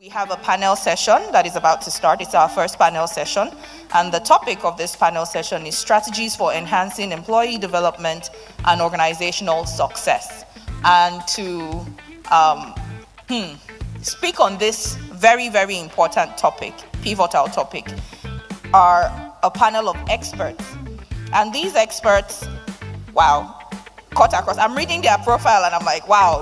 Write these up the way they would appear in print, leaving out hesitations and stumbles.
We have a panel session that is about to start. It's our first panel session. And the topic of this panel session is strategies for enhancing employee development and organizational success. And to speak on this very, very important topic, pivotal topic, are a panel of experts. And these experts, wow, cut across. I'm reading their profile and I'm like, wow,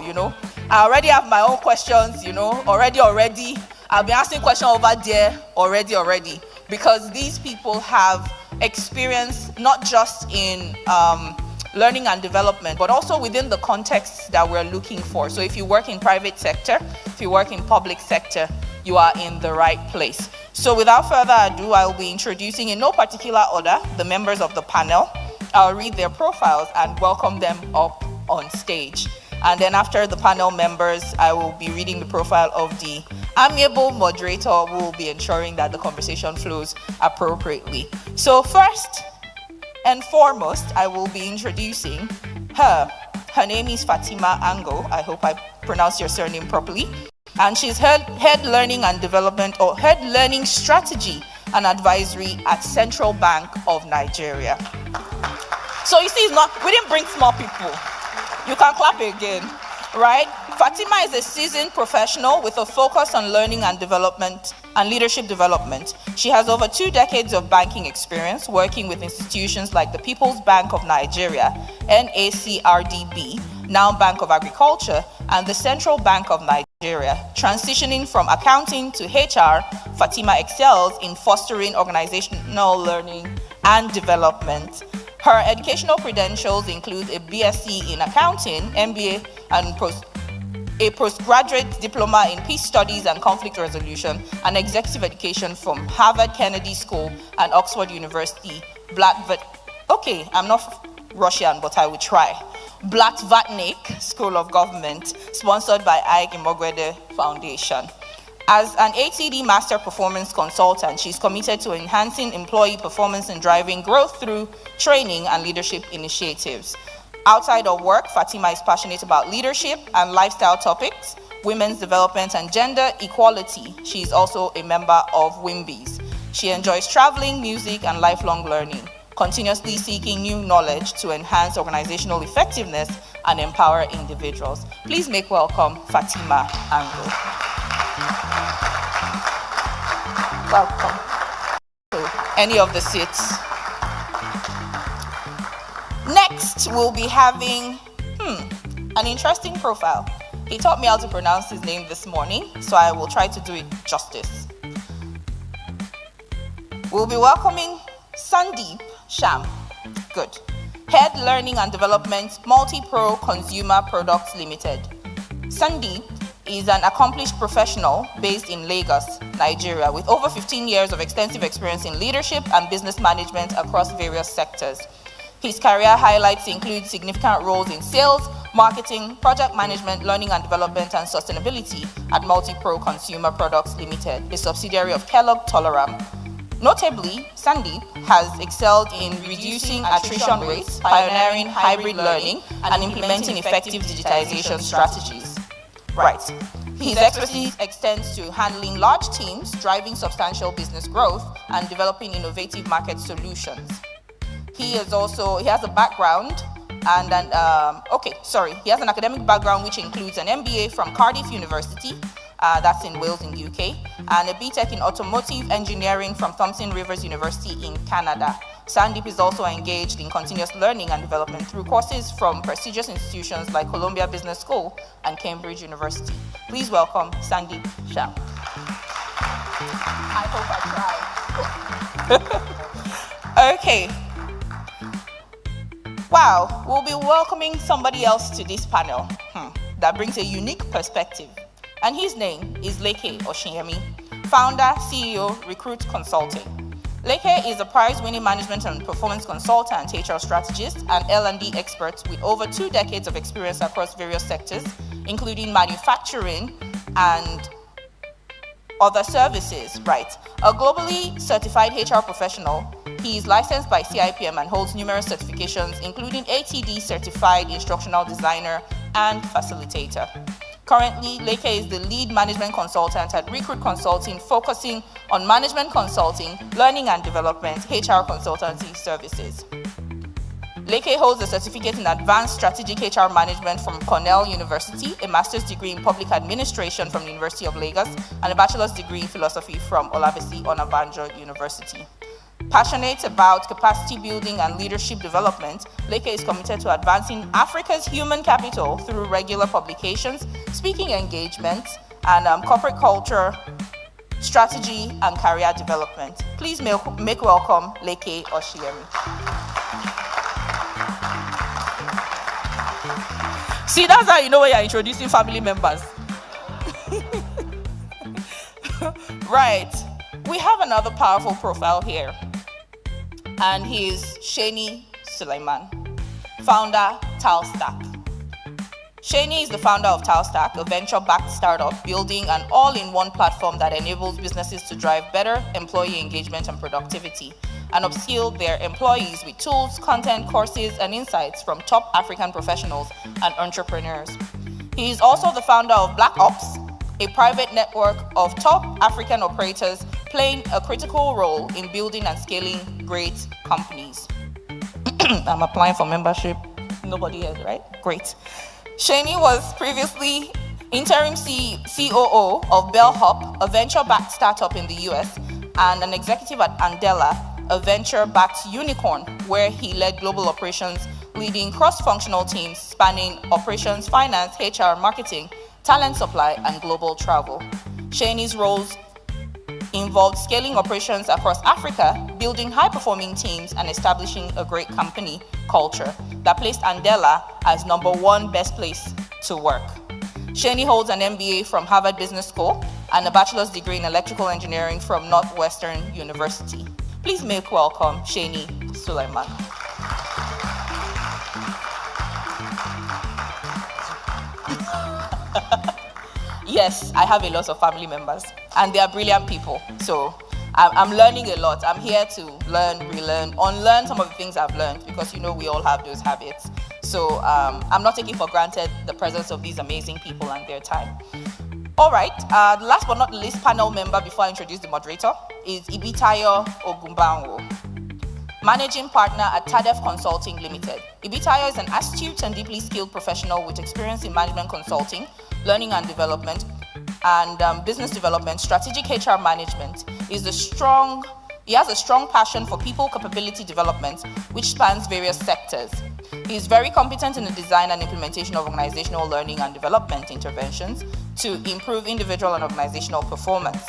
I already have my own questions, already. I've been asking questions over there already. Because these people have experience not just in learning and development, but also within the context that we're looking for. So if you work in private sector, if you work in public sector, you are in the right place. So without further ado, I will be introducing in no particular order the members of the panel. I'll read their profiles and welcome them up on stage. And then after the panel members, I will be reading the profile of the amiable moderator who will be ensuring that the conversation flows appropriately. So first and foremost, I will be introducing her. Her name is Fatima Ango. I hope I pronounced your surname properly. And she's head learning and development, or head learning strategy and advisory at Central Bank of Nigeria. So you see, we didn't bring small people. You can clap again, right? Fatima is a seasoned professional with a focus on learning and development and leadership development. She has over 2 decades of banking experience working with institutions like the People's Bank of Nigeria, NACRDB, now Bank of Agriculture, and the Central Bank of Nigeria. Transitioning from accounting to HR, Fatima excels in fostering organizational learning and development. Her educational credentials include a BSc in accounting, MBA, and a postgraduate diploma in peace studies and conflict resolution, and executive education from Harvard Kennedy School and Oxford University. Okay, I'm not Russian, but I will try. Blattvatnik School of Government, sponsored by Ike Imogwede Foundation. As an ATD Master Performance Consultant, she's committed to enhancing employee performance and driving growth through training and leadership initiatives. Outside of work, Fatima is passionate about leadership and lifestyle topics, women's development, and gender equality. She is also a member of WIMBIS. She enjoys traveling, music, and lifelong learning, continuously seeking new knowledge to enhance organizational effectiveness and empower individuals. Please make welcome Fatima Ango. Welcome to any of the seats. Next, we'll be having an interesting profile. He taught me how to pronounce his name this morning, so I will try to do it justice. We'll be welcoming Sandeep Sham. Good. Head Learning and Development, Multi-Pro Consumer Products Limited. Sandeep is an accomplished professional based in Lagos, Nigeria, with over 15 years of extensive experience in leadership and business management across various sectors. His career highlights include significant roles in sales, marketing, project management, learning and development, and sustainability at Multi-Pro Consumer Products Limited, a subsidiary of Kellogg Toleram. Notably, Sandeep has excelled in reducing attrition rates, pioneering hybrid learning, and implementing effective digitization strategies. Right. His expertise extends to handling large teams, driving substantial business growth, and developing innovative market solutions. He has a background and he has an academic background which includes an MBA from Cardiff University, that's in Wales in UK, and a BTech in automotive engineering from Thomson Rivers University in Canada. Sandeep is also engaged in continuous learning and development through courses from prestigious institutions like Columbia Business School and Cambridge University. Please welcome Sandeep Sham. I hope I tried. Okay. Wow, we'll be welcoming somebody else to this panel that brings a unique perspective. And his name is Leke Oshinyemi, founder, CEO, Recruit Consulting. Leke is a prize-winning management and performance consultant, HR strategist, and L&D expert with over 2 decades of experience across various sectors, including manufacturing and other services, right? A globally certified HR professional, he is licensed by CIPM and holds numerous certifications, including ATD Certified Instructional Designer and Facilitator. Currently, Leke is the lead management consultant at Recruit Consulting, focusing on management consulting, learning and development, HR consultancy services. Leke holds a certificate in advanced strategic HR management from Cornell University, a master's degree in public administration from the University of Lagos, and a bachelor's degree in philosophy from Olabisi Onabanjo University. Passionate about capacity building and leadership development, Leke is committed to advancing Africa's human capital through regular publications, speaking engagements, and corporate culture, strategy, and career development. Please make welcome Leke Oshiemi. See, that's how you know when you're introducing family members. Right. We have another powerful profile here. And he is Sheni Suleiman, founder TalStack. Sheni is the founder of TalStack, a venture-backed startup building an all-in-one platform that enables businesses to drive better employee engagement and productivity, and upskill their employees with tools, content, courses, and insights from top African professionals and entrepreneurs. He is also the founder of Black Ops, a private network of top African operators playing a critical role in building and scaling great companies. I'm applying for membership. Nobody else, right? Great. Sheni was previously interim COO of Bellhop, a venture-backed startup in the US, and an executive at Andela, a venture-backed unicorn, where he led global operations, leading cross-functional teams spanning operations, finance, HR, marketing, talent supply, and global travel. Sheni's roles involved scaling operations across Africa, building high-performing teams, and establishing a great company culture that placed Andela as #1 best place to work. Sheni holds an MBA from Harvard Business School and a bachelor's degree in electrical engineering from Northwestern University. Please make welcome Sheni Suleiman. Yes, I have a lot of family members, and they are brilliant people. So I'm learning a lot. I'm here to learn, relearn, unlearn some of the things I've learned, because you know we all have those habits. So I'm not taking for granted the presence of these amazing people and their time. All right, the last but not the least panel member before I introduce the moderator is Ibitayo Ogumbanwo, managing partner at Tadef Consulting Limited. Ibitayo is an astute and deeply skilled professional with experience in management consulting, learning and development, and business development, strategic HR management. He has a strong passion for people capability development, which spans various sectors. He is very competent in the design and implementation of organizational learning and development interventions to improve individual and organizational performance.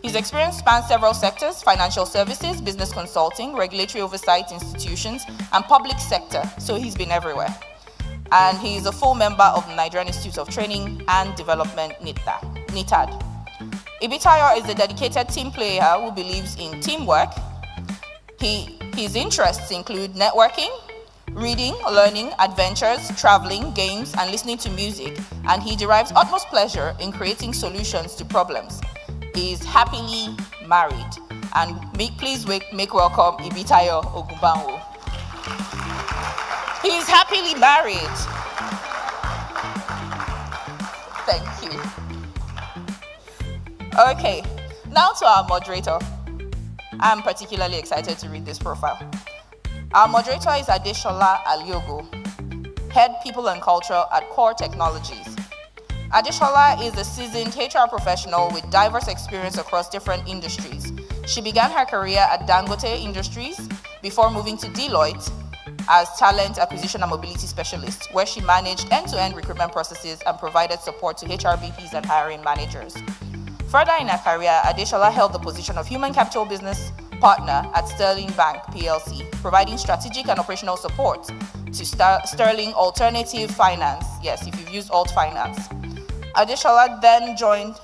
His experience spans several sectors: financial services, business consulting, regulatory oversight institutions, and public sector, so he's been everywhere. And he is a full member of the Nigerian Institute of Training and Development, NITAD. Ibitayo is a dedicated team player who believes in teamwork. His interests include networking, reading, learning, adventures, traveling, games, and listening to music, and he derives utmost pleasure in creating solutions to problems. He is happily married, and please make welcome Ibitayo Ogumbanwo. He is happily married. Thank you. Okay, now to our moderator. I'm particularly excited to read this profile. Our moderator is Adeshola Aliogo, Head People and Culture at Core Technologies. Adeshola is a seasoned HR professional with diverse experience across different industries. She began her career at Dangote Industries before moving to Deloitte as talent acquisition and mobility specialist, where she managed end-to-end recruitment processes and provided support to HRBPs and hiring managers. Further in her career, Adeshola held the position of Human Capital Business Partner at Sterling Bank PLC, providing strategic and operational support to Sterling Alternative Finance. Yes, if you've used Alt Finance. Adeshola then joined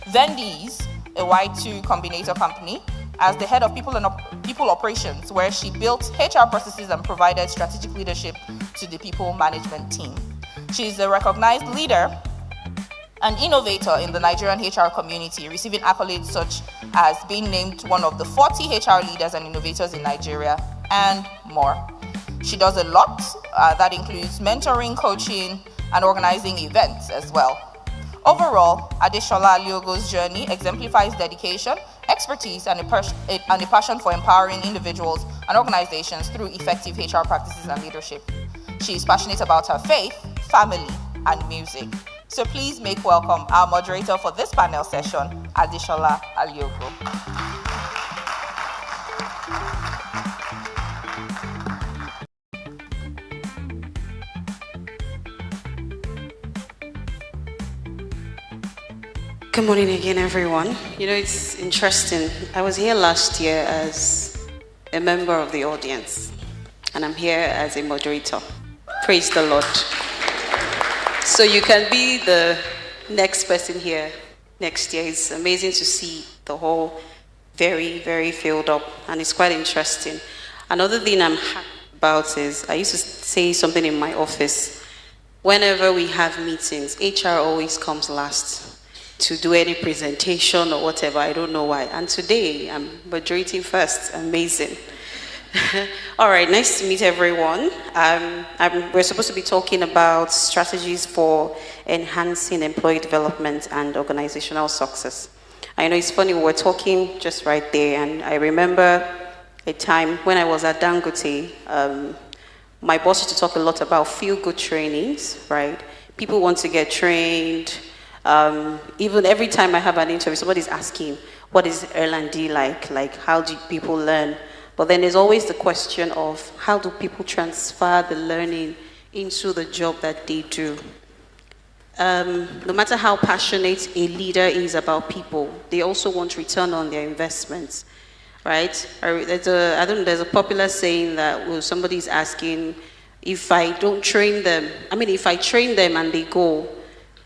Vendees, a Y2 Combinator company, as the head of people operations, where she built HR processes and provided strategic leadership to the people management team. She is a recognized leader and innovator in the Nigerian HR community, receiving accolades such as being named one of the 40 HR leaders and innovators in Nigeria, and more. She does a lot that includes mentoring, coaching, and organizing events as well. Overall, Adeshola Aliogo's journey exemplifies dedication, expertise, and a passion for empowering individuals and organizations through effective HR practices and leadership. She is passionate about her faith, family, and music. So please make welcome our moderator for this panel session, Adeshola Aliogo. Good morning again, everyone. You know, it's interesting. I was here last year as a member of the audience, and I'm here as a moderator. Praise the Lord. So you can be the next person here next year. It's amazing to see the whole very, very filled up, and it's quite interesting. Another thing I'm happy about is I used to say something in my office. Whenever we have meetings, HR always comes last to do any presentation or whatever. I don't know why. And today I'm moderating first. Amazing. All right, nice to meet everyone. We're supposed to be talking about strategies for enhancing employee development and organizational success. I know it's funny, we were talking just right there, and I remember a time when I was at Dangote. My boss used to talk a lot about feel-good trainings, right? People want to get trained. Even every time I have an interview, somebody's asking, what is OLxD like? Like, how do people learn? But then there's always the question of how do people transfer the learning into the job that they do? No matter how passionate a leader is about people, they also want return on their investments, right? There's a popular saying that somebody's asking, if I don't train them, if I train them and they go,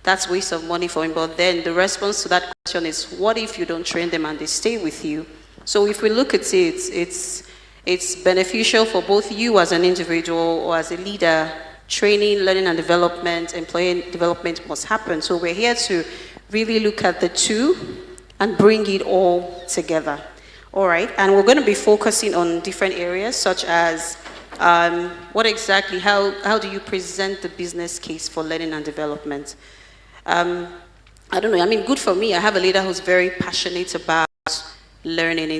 that's waste of money for him. But then the response to that question is, what if you don't train them and they stay with you? So if we look at it, it's beneficial for both you as an individual or as a leader. Training, learning and development, employee development must happen. So we're here to really look at the two and bring it all together. All right, and we're going to be focusing on different areas such as what exactly, how do you present the business case for learning and development? I don't know, good for me. I have a leader who's very passionate about learning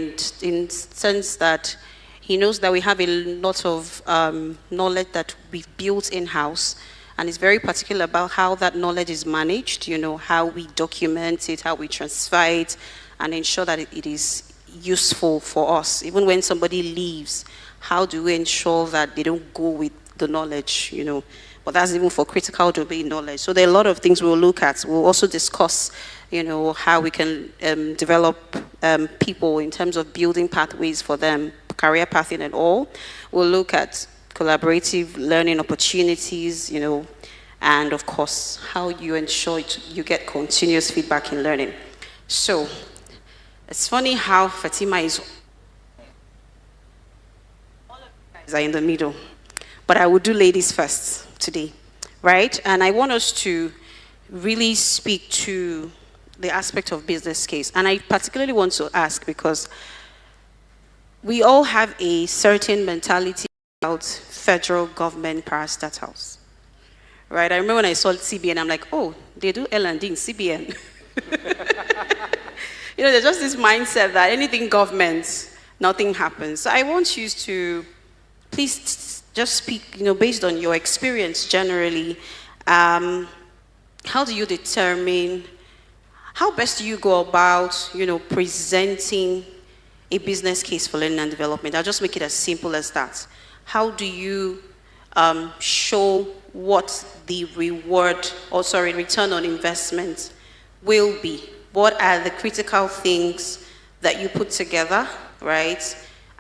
in sense that he knows that we have a lot of knowledge that we've built in-house, and is very particular about how that knowledge is managed, how we document it, how we transfer it, and ensure that it is useful for us. Even when somebody leaves, how do we ensure that they don't go with the knowledge, But that's even for critical domain knowledge. So there are a lot of things we'll look at. We'll also discuss, how we can develop people in terms of building pathways for them, career pathing and all. We'll look at collaborative learning opportunities, and of course, how you ensure you get continuous feedback in learning. So it's funny how Fatima is all of you guys are in the middle, but I will do ladies first today, right? And I want us to really speak to the aspect of business case. And I particularly want to ask because we all have a certain mentality about federal government parastatals, right? I remember when I saw CBN, I'm like, oh, they do L&D in CBN. There's just this mindset that anything government, nothing happens. So I want you to please just speak, based on your experience generally, how do you determine, how best do you go about, presenting a business case for learning and development? I'll just make it as simple as that. How do you show what the return on investment will be? What are the critical things that you put together, right?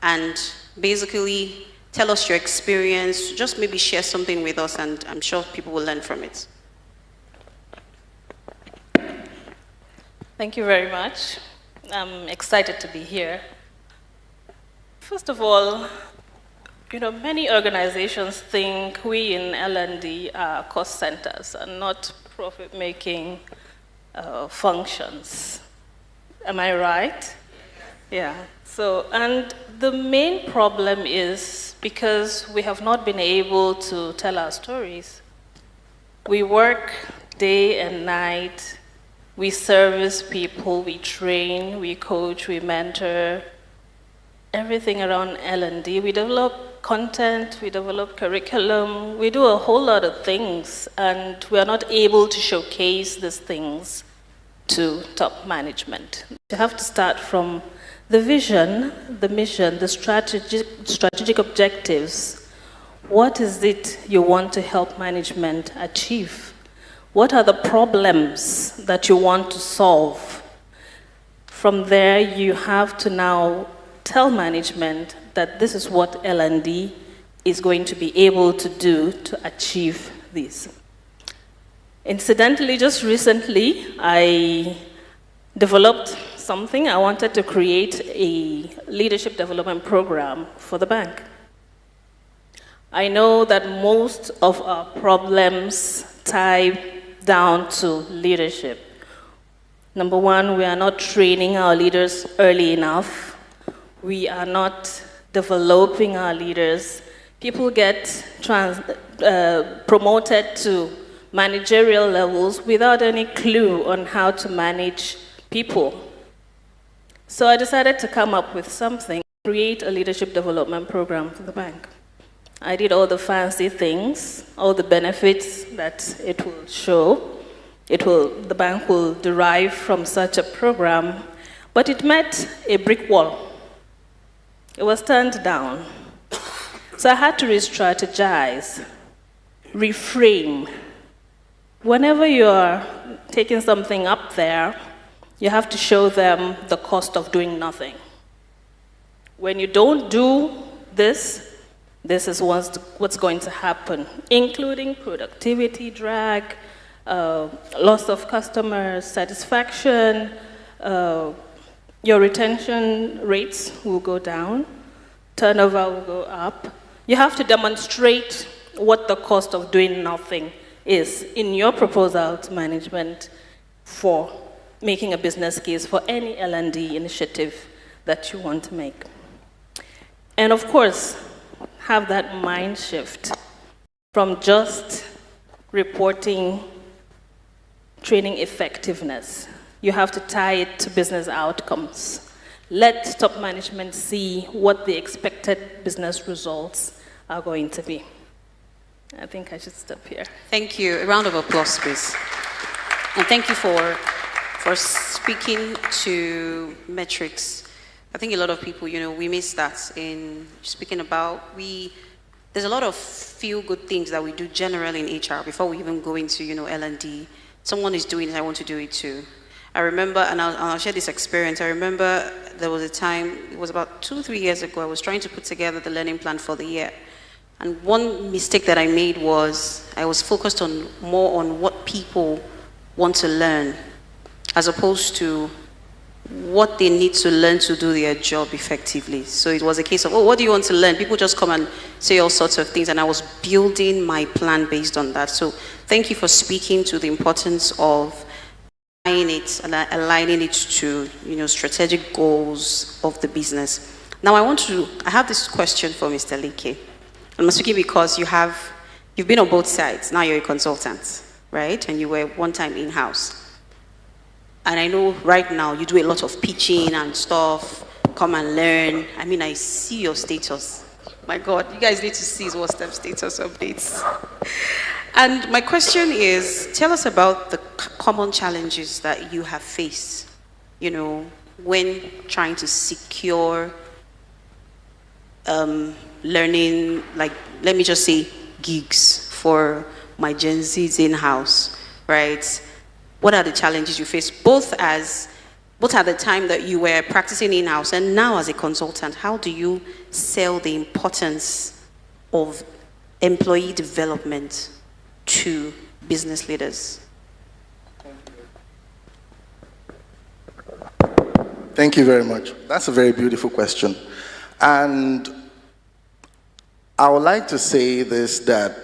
And basically, tell us your experience, just maybe share something with us, and I'm sure people will learn from it. Thank you very much. I'm excited to be here. First of all, many organizations think we in L&D are cost centers and not profit-making functions. Am I right? Yeah. So, and the main problem is because we have not been able to tell our stories. We work day and night We service people, we train, we coach, we mentor, everything around L&D. We develop content, we develop curriculum, we do a whole lot of things, and we are not able to showcase these things to top management. You have to start from the vision, the mission, the strategic objectives. What is it you want to help management achieve? What are the problems that you want to solve? From there, you have to now tell management that this is what L&D is going to be able to do to achieve this. Incidentally, just recently, I developed something. I wanted to create a leadership development program for the bank. I know that most of our problems tie down to leadership. Number one, we are not training our leaders early enough. We are not developing our leaders. People get promoted to managerial levels without any clue on how to manage people. So I decided to come up with something, create a leadership development program for the bank. I did all the fancy things, all the benefits that it will show. The bank will derive from such a program, but it met a brick wall. It was turned down. So I had to re-strategize, reframe. Whenever you're taking something up there, you have to show them the cost of doing nothing. When you don't do this, this is what's going to happen, including productivity drag, loss of customer satisfaction, your retention rates will go down, turnover will go up. You have to demonstrate what the cost of doing nothing is in your proposal to management for making a business case for any L&D initiative that you want to make. And of course, have that mind shift from just reporting training effectiveness. You have to tie it to business outcomes. Let top management see what the expected business results are going to be. I think I should stop here. Thank you. A round of applause, please. And thank you for speaking to metrics. I think a lot of people, we miss that in speaking about, there's a lot of feel-good things that we do generally in HR before we even go into, L&D. Someone is doing it, I want to do it too. I remember, and I'll share this experience. I remember there was a time, it was about 2-3 years ago, I was trying to put together the learning plan for the year. And one mistake that I made was I was focused more on what people want to learn as opposed to what they need to learn to do their job effectively. So it was a case of, what do you want to learn? People just come and say all sorts of things, and I was building my plan based on that. So thank you for speaking to the importance of aligning it to strategic goals of the business. Now I have this question for Mr. Leke. I'm speaking because you've been on both sides. Now you're a consultant, right? And you were one time in-house. And I know right now you do a lot of pitching and stuff, come and learn. I mean, I see your status. My God, you guys need to see his WhatsApp status updates. And my question is, tell us about the common challenges that you have faced, when trying to secure learning, like, let me just say, gigs for my Gen Zs in-house, right? What are the challenges you face, both at the time that you were practicing in-house and now as a consultant? How do you sell the importance of employee development to business leaders? Thank you very much. That's a very beautiful question. And I would like to say this, that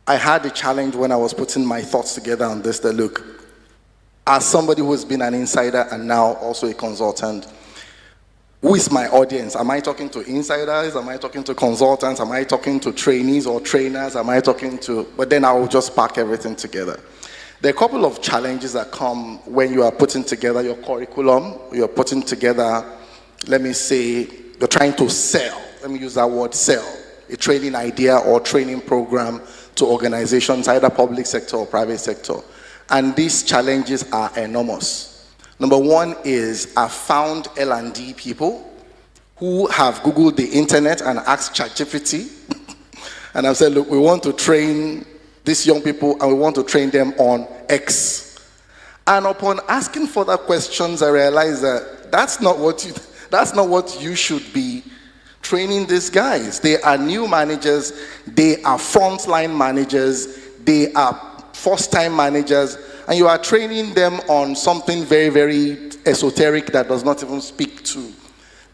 I had a challenge when I was putting my thoughts together on this, that look, as somebody who has been an insider and now also a consultant, who is my audience? Am I talking to insiders? Am I talking to consultants? Am I talking to trainees or trainers? Am I talking to, but then I will just pack everything together. There are a couple of challenges that come when you are putting together your curriculum, you're putting together, let me say, you're trying to sell, let me use that word, sell, a training idea or training program to organizations, either public sector or private sector. And these challenges are enormous. Number one is I've found L&D people who have Googled the internet and asked ChatGPT, and I've said, look, we want to train these young people and we want to train them on X. And upon asking further questions, I realized that that's not what you should be training these guys. They are new managers, they are frontline managers, they are first-time managers, and you are training them on something very, very esoteric that does not even speak to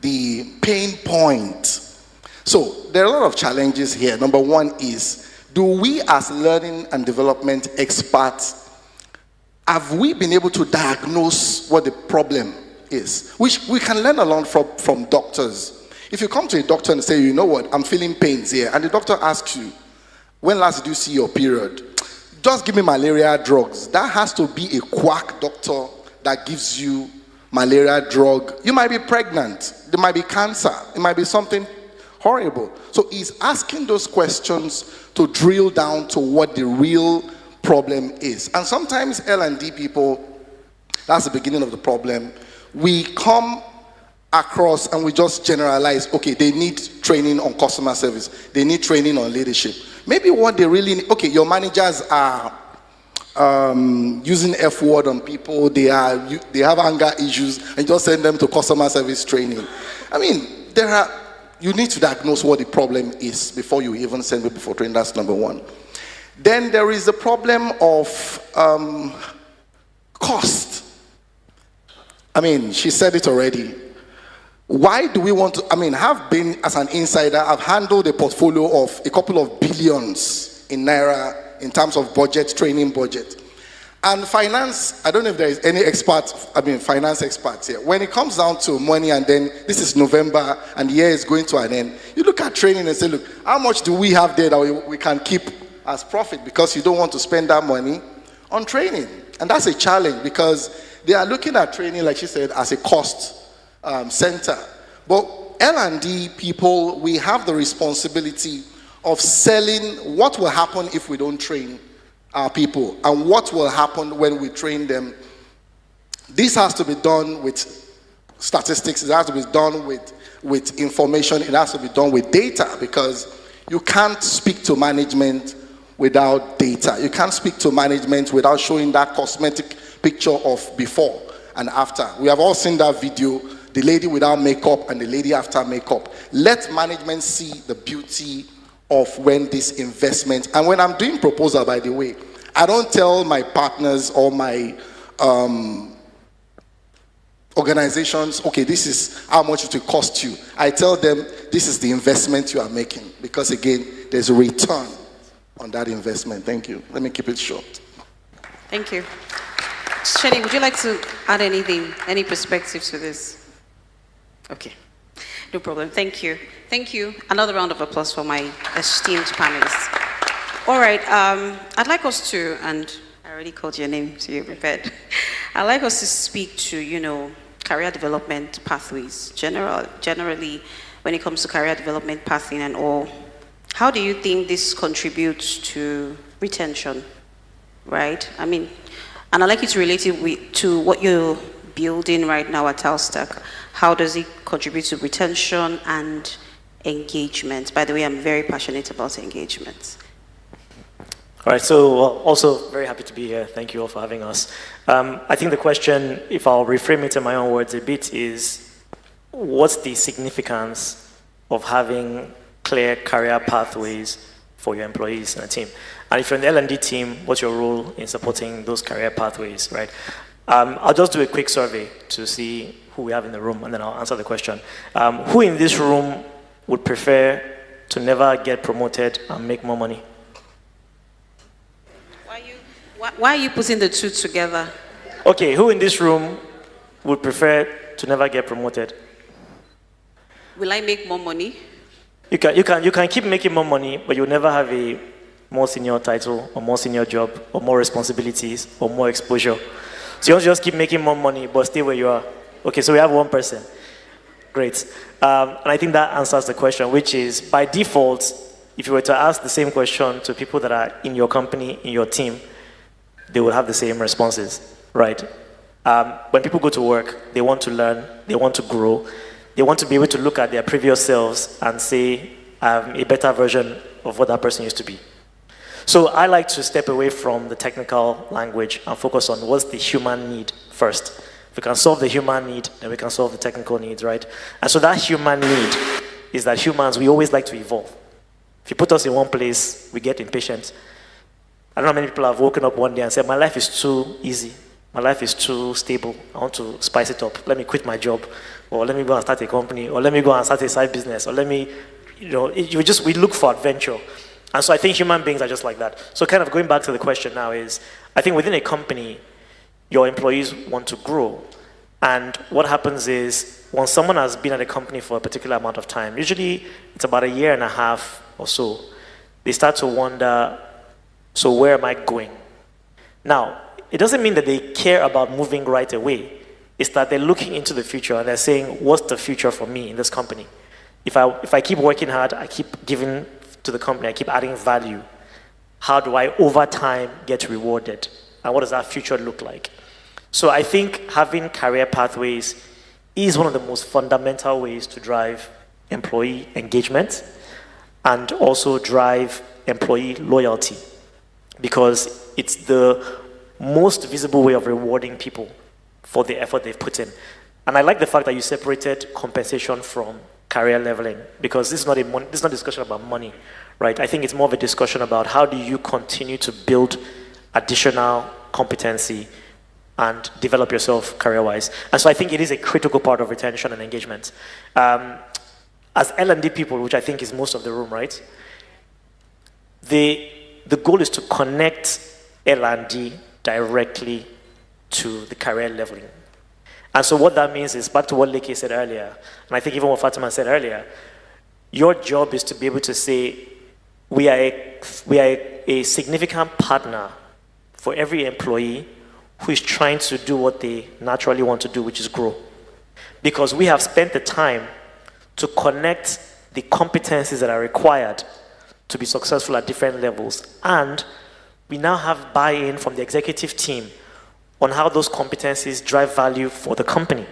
the pain point. So there are a lot of challenges here. Number one is, do we as learning and development experts, have we been able to diagnose what the problem is? Which we can learn a lot from doctors. If you come to a doctor and say, you know what, I'm feeling pains here, and the doctor asks you, when last did you see your period? Just give me malaria drugs. That has to be a quack doctor that gives you malaria drug. You might be pregnant. There might be cancer. It might be something horrible. So he's asking those questions to drill down to what the real problem is. And sometimes L&D people, that's the beginning of the problem. We come across and we just generalize, okay, they need training on customer service. They need training on leadership. Maybe what they really need, okay, your managers are using F word on people, they have anger issues, and just send them to customer service training. I mean, you need to diagnose what the problem is before you even send people for training. That's number one. Then there is the problem of cost. I mean, she said it already. Why do we want to, have been, as an insider, I've handled a portfolio of a couple of billions in Naira in terms of budget, training budget. And finance, I don't know if there is any finance experts here. When it comes down to money and then this is November and the year is going to an end, you look at training and say, look, how much do we have there that we can keep as profit, because you don't want to spend that money on training. And that's a challenge because they are looking at training, like she said, as a cost center. But L&D people, we have the responsibility of selling what will happen if we don't train our people and what will happen when we train them. This has to be done with statistics, it has to be done with information, it has to be done with data, because you can't speak to management without data. You can't speak to management without showing that cosmetic picture of before and after. We have all seen that video, the lady without makeup and the lady after makeup. Let management see the beauty of when this investment, and when I'm doing proposal, by the way, I don't tell my partners or my organizations, okay, this is how much it will cost you. I tell them, this is the investment you are making, because again, there's a return on that investment. Thank you. Let me keep it short. Thank you. Shani, would you like to add anything, any perspective to this? Okay, no problem. Thank you. Thank you. Another round of applause for my esteemed panelists. All right, I'd like us to, and I already called your name, so you're prepared. I'd like us to speak to, career development pathways, generally when it comes to career development pathing and all. How do you think this contributes to retention, right? And I'd like you to relate it to what you're building right now at Talstack. How does it contribute to retention and engagement? By the way, I'm very passionate about engagement. All right, so also very happy to be here. Thank you all for having us. I think the question, if I'll reframe it in my own words a bit, is what's the significance of having clear career pathways for your employees and a team? And if you're in the L&D team, what's your role in supporting those career pathways, right? I'll just do a quick survey to see who we have in the room, and then I'll answer the question. Who in this room would prefer to never get promoted and make more money? Why are you putting the two together? Okay, who in this room would prefer to never get promoted? Will I make more money? You can keep making more money, but you'll never have a more senior title, or more senior job, or more responsibilities, or more exposure. So you want to just keep making more money, but stay where you are. Okay, so we have one person. Great. And I think that answers the question, which is, by default, if you were to ask the same question to people that are in your company, in your team, they would have the same responses, right? When people go to work, they want to learn, they want to grow, they want to be able to look at their previous selves and say, I'm a better version of what that person used to be. So I like to step away from the technical language and focus on what's the human need first. If we can solve the human need, then we can solve the technical needs, right? And so that human need is that humans, we always like to evolve. If you put us in one place, we get impatient. I don't know how many people have woken up one day and said, my life is too easy. My life is too stable. I want to spice it up. Let me quit my job. Or let me go and start a company. Or let me go and start a side business. Or let me, we look for adventure. And so I think human beings are just like that. So kind of going back to the question now is, I think within a company, your employees want to grow. And what happens is, when someone has been at a company for a particular amount of time, usually it's about 1.5 years or so, they start to wonder, so where am I going? Now, it doesn't mean that they care about moving right away. It's that they're looking into the future and they're saying, what's the future for me in this company? If I keep working hard, I keep giving to the company, I keep adding value, how do I, over time, get rewarded? And what does that future look like? So I think having career pathways is one of the most fundamental ways to drive employee engagement and also drive employee loyalty, because it's the most visible way of rewarding people for the effort they've put in. And I like the fact that you separated compensation from career leveling, because this is not a discussion about money, right? I think it's more of a discussion about how do you continue to build additional competency and develop yourself career-wise. And so I think it is a critical part of retention and engagement. As L&D people, which I think is most of the room, right? The goal is to connect L&D directly to the career leveling. And so what that means is, back to what Leke said earlier, and I think even what Fatima said earlier, your job is to be able to say, we are a significant partner for every employee who is trying to do what they naturally want to do, which is grow. Because we have spent the time to connect the competencies that are required to be successful at different levels. And we now have buy-in from the executive team on how those competencies drive value for the company.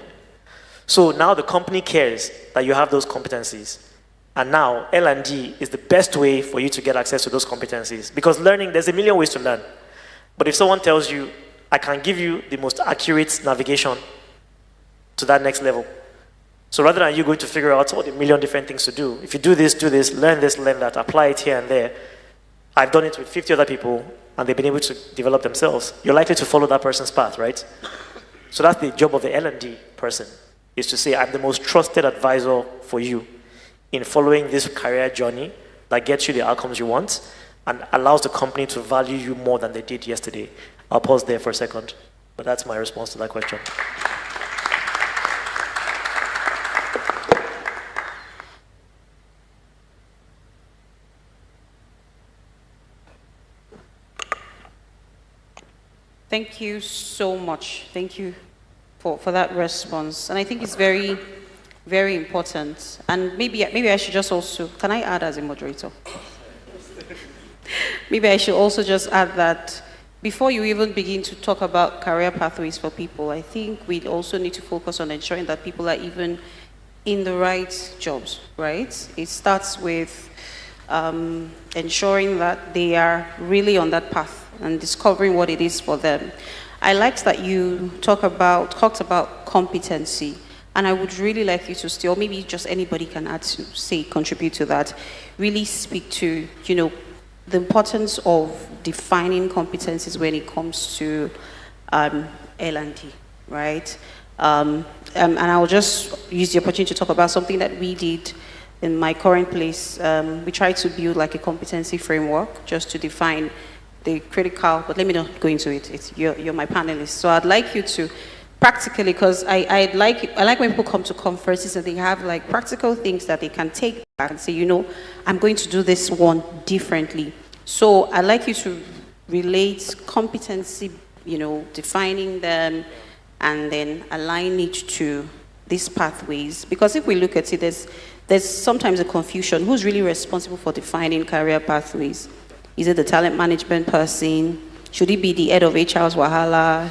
So now the company cares that you have those competencies. And now L&D is the best way for you to get access to those competencies. Because learning, there's a million ways to learn. But if someone tells you, I can give you the most accurate navigation to that next level. So rather than you going to figure out all the million different things to do, if you do this, learn that, apply it here and there, I've done it with 50 other people, and they've been able to develop themselves. You're likely to follow that person's path, right? So that's the job of the L&D person, is to say, I'm the most trusted advisor for you in following this career journey that gets you the outcomes you want and allows the company to value you more than they did yesterday. I'll pause there for a second, but that's my response to that question. Thank you so much. Thank you for that response. And I think it's very, very important. And maybe I should just also, can I add as a moderator? Maybe I should also just add that before you even begin to talk about career pathways for people, I think we also need to focus on ensuring that people are even in the right jobs, right? It starts with ensuring that they are really on that path and discovering what it is for them. I liked that you talked about competency, and I would really like you to still, maybe just anybody can add to, say, contribute to that, really speak to, the importance of defining competencies when it comes to L&D, right? And I'll just use the opportunity to talk about something that we did in my current place. We tried to build like a competency framework just to define the critical, but let me not go into it. You're my panelist. So I'd like you to practically, because I like when people come to conferences and they have like practical things that they can take back and say, I'm going to do this one differently. So I'd like you to relate competency, defining them, and then align it to these pathways. Because if we look at it, there's sometimes a confusion. Who's really responsible for defining career pathways? Is it the talent management person? Should it be the head of HR's Wahala?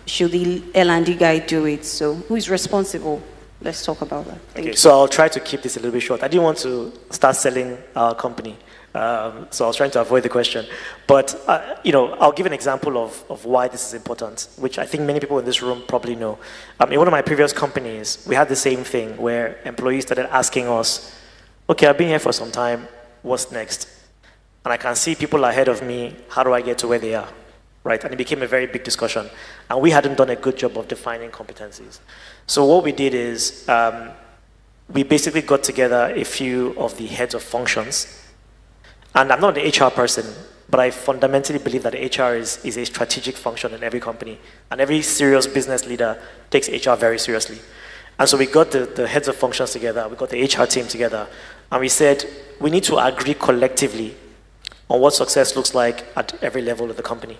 Should the L&D guy do it? So who is responsible? Let's talk about that. Thank you. So I'll try to keep this a little bit short. I didn't want to start selling our company, so I was trying to avoid the question. But I'll give an example of why this is important, which I think many people in this room probably know. In one of my previous companies, we had the same thing where employees started asking us, "Okay, I've been here for some time. What's next? And I can see people ahead of me. How do I get to where they are?" Right? And it became a very big discussion. And we hadn't done a good job of defining competencies. So what we did is we basically got together a few of the heads of functions. And I'm not an HR person, but I fundamentally believe that HR is a strategic function in every company. And every serious business leader takes HR very seriously. And so we got the heads of functions together, we got the HR team together, and we said, we need to agree collectively on what success looks like at every level of the company.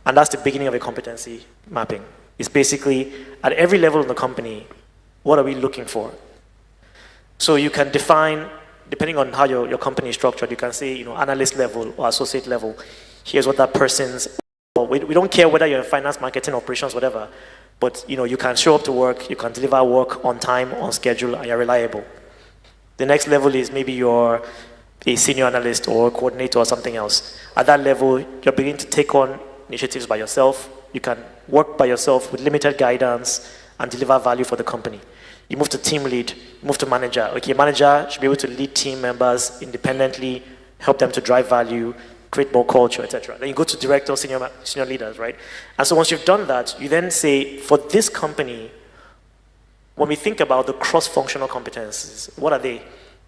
And that's the beginning of a competency mapping. It's basically, at every level of the company, what are we looking for? So you can define, depending on how your company is structured, you can say, analyst level or associate level. Here's what that person's, we don't care whether you're in finance, marketing, operations, whatever, but you can show up to work, you can deliver work on time, on schedule, and you're reliable. The next level is maybe you're a senior analyst or coordinator or something else. At that level, you're beginning to take on initiatives by yourself. You can work by yourself with limited guidance and deliver value for the company. You move to team lead, you move to manager. Okay, manager should be able to lead team members independently, help them to drive value, create more culture, etc. Then you go to director, senior leaders, right? And so once you've done that, you then say, for this company, when we think about the cross-functional competencies, what are they?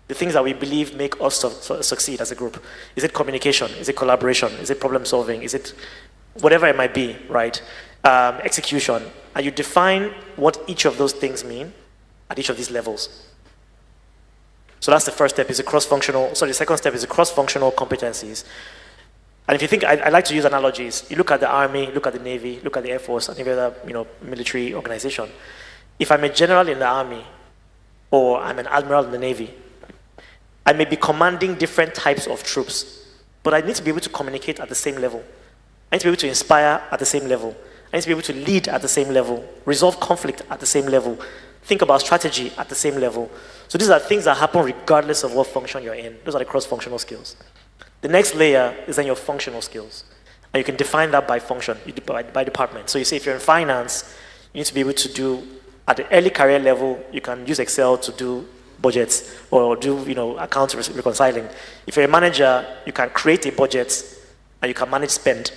The things that we believe make us succeed as a group. Is it communication? Is it collaboration? Is it problem solving? Is it whatever it might be, right? Execution. And you define what each of those things mean at each of these levels. So that's the first step, is a cross-functional, the second step is a cross-functional competencies. And if you think, I like to use analogies. You look at the Army, look at the Navy, look at the Air Force, and every other military organization. If I'm a general in the Army, or I'm an admiral in the Navy, I may be commanding different types of troops, but I need to be able to communicate at the same level. I need to be able to inspire at the same level. I need to be able to lead at the same level, resolve conflict at the same level, think about strategy at the same level. So these are things that happen regardless of what function you're in. Those are the cross-functional skills. The next layer is then your functional skills. And you can define that by function, by department. So you say if you're in finance, you need to be able to do, at the early career level, you can use Excel to do budgets or do account reconciling. If you're a manager, you can create a budget and you can manage spend.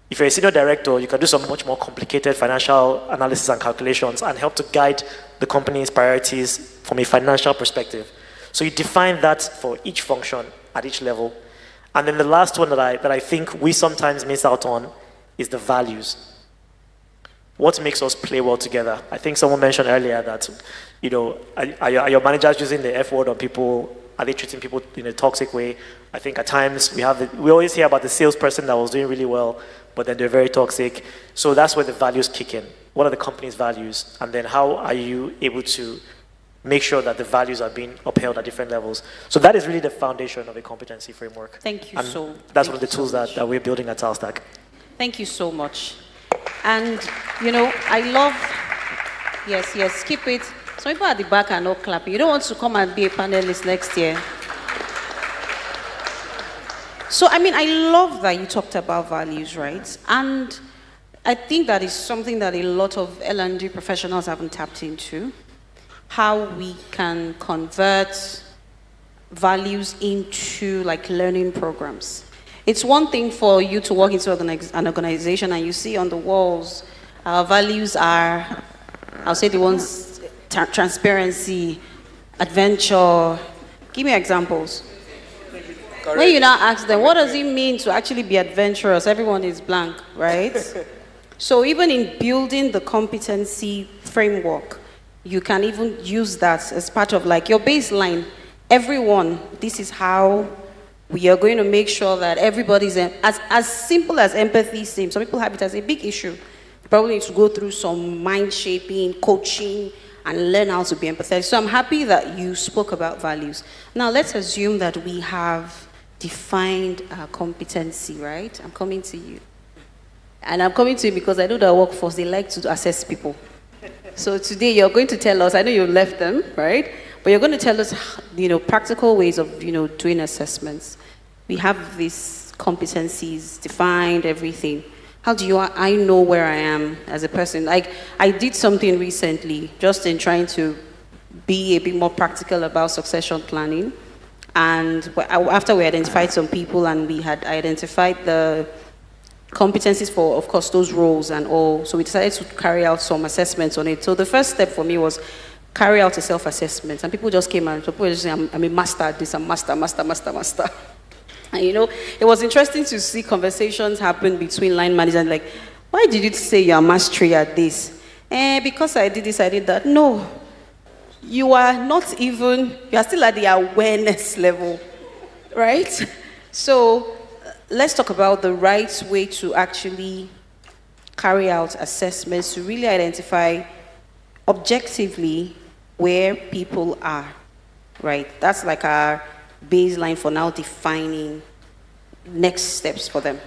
If you're a senior director, you can do some much more complicated financial analysis and calculations and help to guide the company's priorities from a financial perspective. So you define that for each function at each level. And then the last one that I think we sometimes miss out on is the values. What makes us play well together? I think someone mentioned earlier that, are your managers using the F word on people? Are they treating people in a toxic way? I think at times we always hear about the salesperson that was doing really well, but then they're very toxic. So that's where the values kick in. What are the company's values? And then how are you able to make sure that the values are being upheld at different levels? So that is really the foundation of a competency framework. Thank you That's one of the tools that we're building at Talstack. Thank you so much. And, I love, yes, keep it. Some people at the back are not clapping. You don't want to come and be a panelist next year. So, I love that you talked about values, right? And I think that is something that a lot of L&D professionals haven't tapped into. How we can convert values into learning programs. It's one thing for you to walk into an organization and you see on the walls, our values are, I'll say the ones, transparency, adventure. Give me examples. Correct. When you now ask them, what does it mean to actually be adventurous? Everyone is blank, right? So even in building the competency framework, you can even use that as part of your baseline. Everyone, this is how We are going to make sure that everybody's, as simple as empathy seems, some people have it as a big issue. You probably need to go through some mind shaping, coaching, and learn how to be empathetic. So I'm happy that you spoke about values. Now let's assume that we have defined our competency, right? I'm coming to you. And I'm coming to you because I know that workforce, they like to assess people. So today you're going to tell us, I know you left them, right? But you're going to tell us, practical ways of, doing assessments. We have these competencies defined, everything. How do I know where I am as a person? Like, I did something recently, just in trying to be a bit more practical about succession planning. And after we identified some people and we had identified the competencies for, of course, those roles and all, so we decided to carry out some assessments on it. So the first step for me was carry out a self-assessment. And people just came and people were just saying, I'm a master at this, I'm master. And it was interesting to see conversations happen between line managers and like, why did you say you're a mastery at this? Because I did this, I did that. No, you are still at the awareness level, right? So let's talk about the right way to actually carry out assessments to really identify objectively where people are, right? That's like our baseline for now defining next steps for them.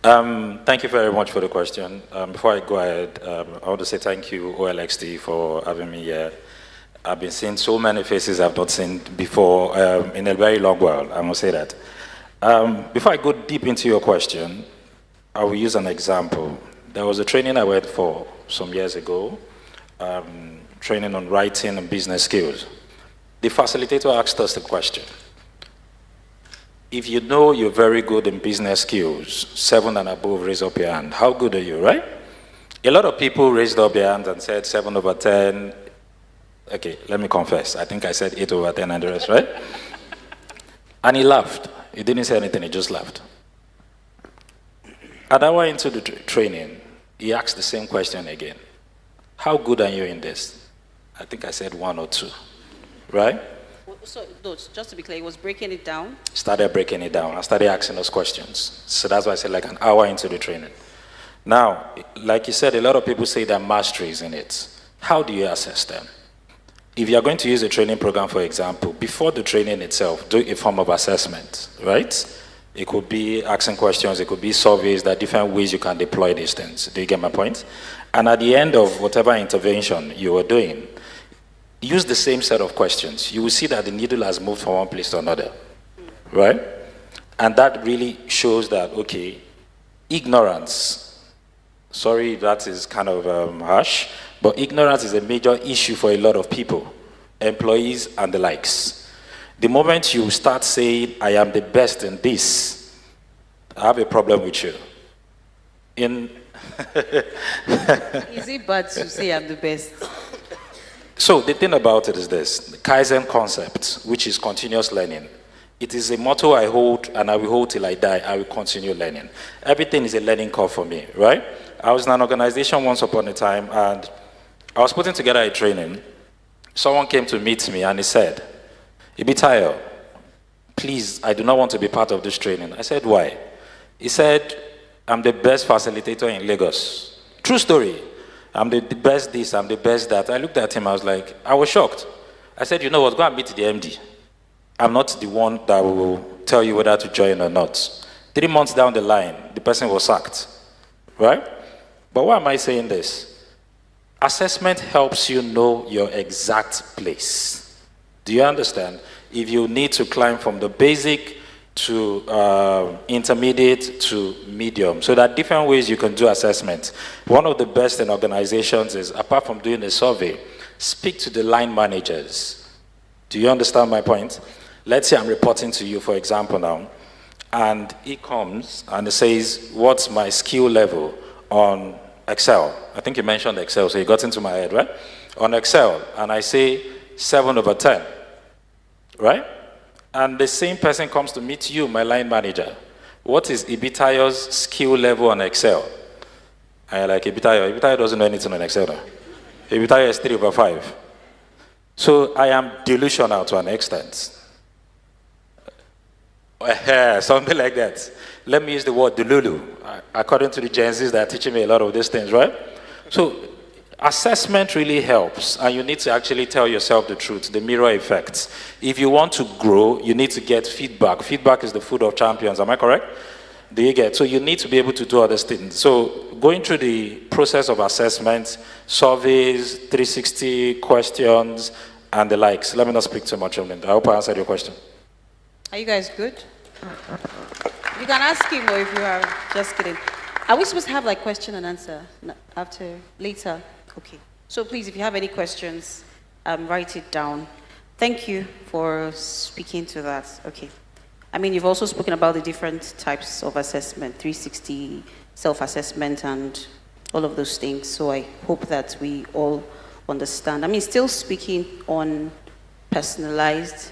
Thank you very much for the question. Before I go ahead, I want to say thank you, OLxD, for having me here. I've been seeing so many faces I've not seen before in a very long while, I must say that. Before I go deep into your question, I will use an example. There was a training I went for some years ago, training on writing and business skills. The facilitator asked us the question: if you know you're very good in business skills, 7 and above, raise up your hand. How good are you, right? A lot of people raised up their hands and said 7 over 10. Okay, let me confess. I think I said 8 over 10 and the rest, right? And he laughed. He didn't say anything, he just laughed. An hour into the training, he asked the same question again. How good are you in this? I think I said 1 or 2, right? So, just to be clear, he was breaking it down? Started breaking it down. I started asking us questions. So that's why I said like an hour into the training. Now, like you said, a lot of people say there are masteries in it. How do you assess them? If you're going to use a training program, for example, before the training itself, do a form of assessment, right? It could be asking questions, it could be surveys. There are different ways you can deploy these things. Do you get my point? And at the end of whatever intervention you are doing, use the same set of questions. You will see that the needle has moved from one place to another, right? And that really shows that, okay, ignorance, sorry, that is kind of harsh, but ignorance is a major issue for a lot of people, employees and the likes. The moment you start saying, I am the best in this, I have a problem with you. Is it bad to say I'm the best? So the thing about it is this, the Kaizen concept, which is continuous learning. It is a motto I hold, and I will hold till I die. I will continue learning. Everything is a learning curve for me, right? I was in an organization once upon a time, and I was putting together a training. Someone came to meet me, and he said, Ibitayo, please, I do not want to be part of this training. I said, why? He said, I'm the best facilitator in Lagos. True story. I'm the best this, I'm the best that. I looked at him, I was shocked. I said, you know what, go and meet the MD. I'm not the one that will tell you whether to join or not. 3 months down the line, the person was sacked, right? But why am I saying this? Assessment helps you know your exact place. Do you understand? If you need to climb from the basic to intermediate to medium. So there are different ways you can do assessment. One of the best in organizations is, apart from doing a survey, speak to the line managers. Do you understand my point? Let's say I'm reporting to you, for example, now, and he comes and he says, what's my skill level on Excel? I think you mentioned Excel, so you got into my head, right? On Excel, and I say 7 over 10, right? And the same person comes to meet you, my line manager. What is Ibitayo's skill level on Excel? And you're like, Ibitayo doesn't know anything on Excel. No? Ibitayo is 3 over 5. So I am delusional to an extent. Something like that. Let me use the word delulu, according to the Gen Zs that are teaching me a lot of these things, right? So assessment really helps, and you need to actually tell yourself the truth, the mirror effect. If you want to grow, you need to get feedback. Feedback is the food of champions, am I correct? Do you get? So you need to be able to do other things. So going through the process of assessment, surveys, 360 questions, and the likes. Let me not speak too much on them. I hope I answered your question. Are you guys good? You can ask him, or if you are just kidding. Are we supposed to have like question and answer after, later? Okay. So please, if you have any questions, write it down. Thank you for speaking to that. Okay. I mean, you've also spoken about the different types of assessment, 360, self-assessment, and all of those things. So I hope that we all understand. I mean, still speaking on personalized,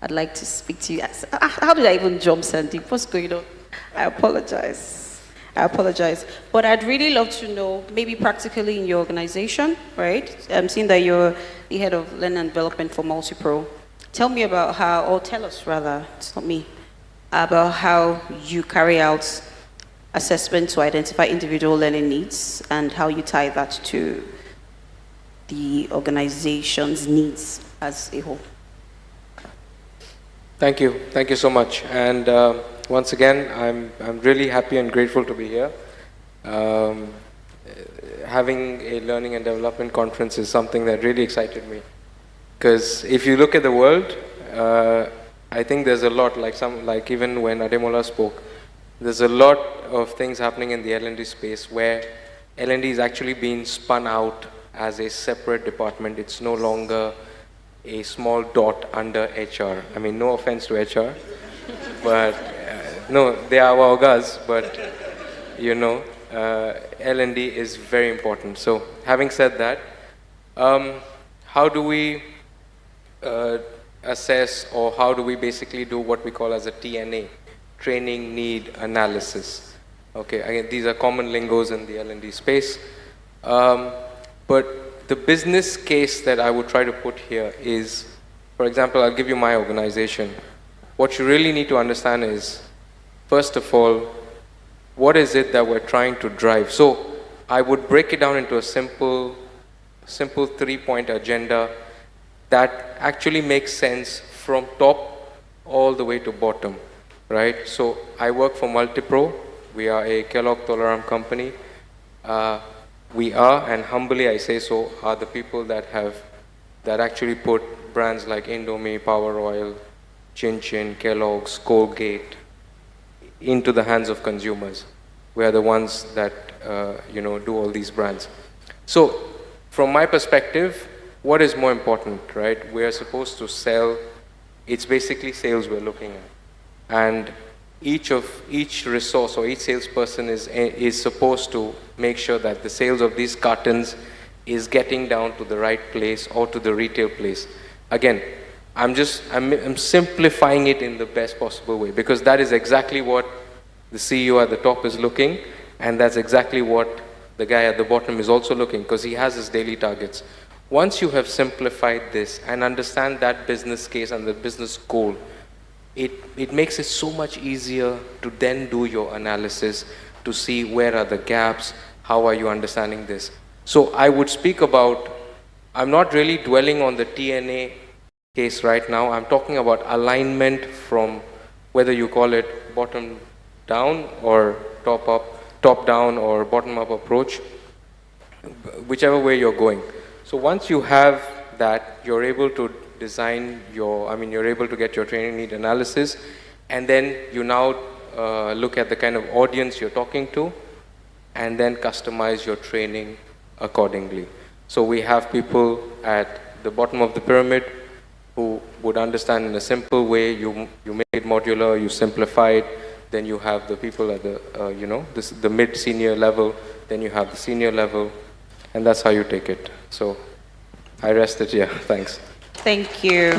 I'd like to speak to you. How did I even jump, Sandy? What's going on? I apologize. But I'd really love to know, maybe practically in your organization, right? I'm seeing that you're the head of learning and development for Multipro. Tell me about how, or tell us rather, it's not me, about how you carry out assessment to identify individual learning needs and how you tie that to the organization's needs as a whole. Thank you so much. And once again, I'm really happy and grateful to be here. Having a learning and development conference is something that really excited me. Because if you look at the world, I think there's a lot, like even when Ademola spoke, there's a lot of things happening in the L&D space where L&D is actually being spun out as a separate department. It's no longer a small dot under HR. I mean, no offense to HR, but no, they are our guys, but you know, L&D is very important. So having said that, how do we assess, or how do we basically do what we call as a TNA, training need analysis? Okay, again, these are common lingos in the L&D space, but the business case that I would try to put here is, for example, I'll give you my organization. What you really need to understand is, first of all, what is it that we're trying to drive? So I would break it down into a simple 3-point agenda that actually makes sense from top all the way to bottom, right? So I work for Multipro. We are a Kellogg Tolaram company. We are, and humbly I say so, are the people that actually put brands like Indomie, Power Oil, Chin Chin, Kellogg's, Colgate into the hands of consumers. We are the ones that do all these brands. So from my perspective, what is more important, right? We are supposed to sell. It's basically sales we're looking at, and each resource or each salesperson is supposed to make sure that the sales of these cartons is getting down to the right place or to the retail place. Again, I'm simplifying it in the best possible way, because that is exactly what the CEO at the top is looking, and that's exactly what the guy at the bottom is also looking, because he has his daily targets. Once you have simplified this and understand that business case and the business goal, it makes it so much easier to then do your analysis to see where are the gaps, how are you understanding this. So I would speak about, I'm not really dwelling on the TNA case right now. I'm talking about alignment from whether you call it bottom down or top down or bottom up approach, whichever way you're going. So once you have that, you're able to design you're able to get your training need analysis, and then you now look at the kind of audience you're talking to, and then customize your training accordingly. So we have people at the bottom of the pyramid who would understand in a simple way. You make it modular, you simplify it. Then you have the people at the the mid-senior level. Then you have the senior level, and that's how you take it. So I rest it here. Thanks. Thank you.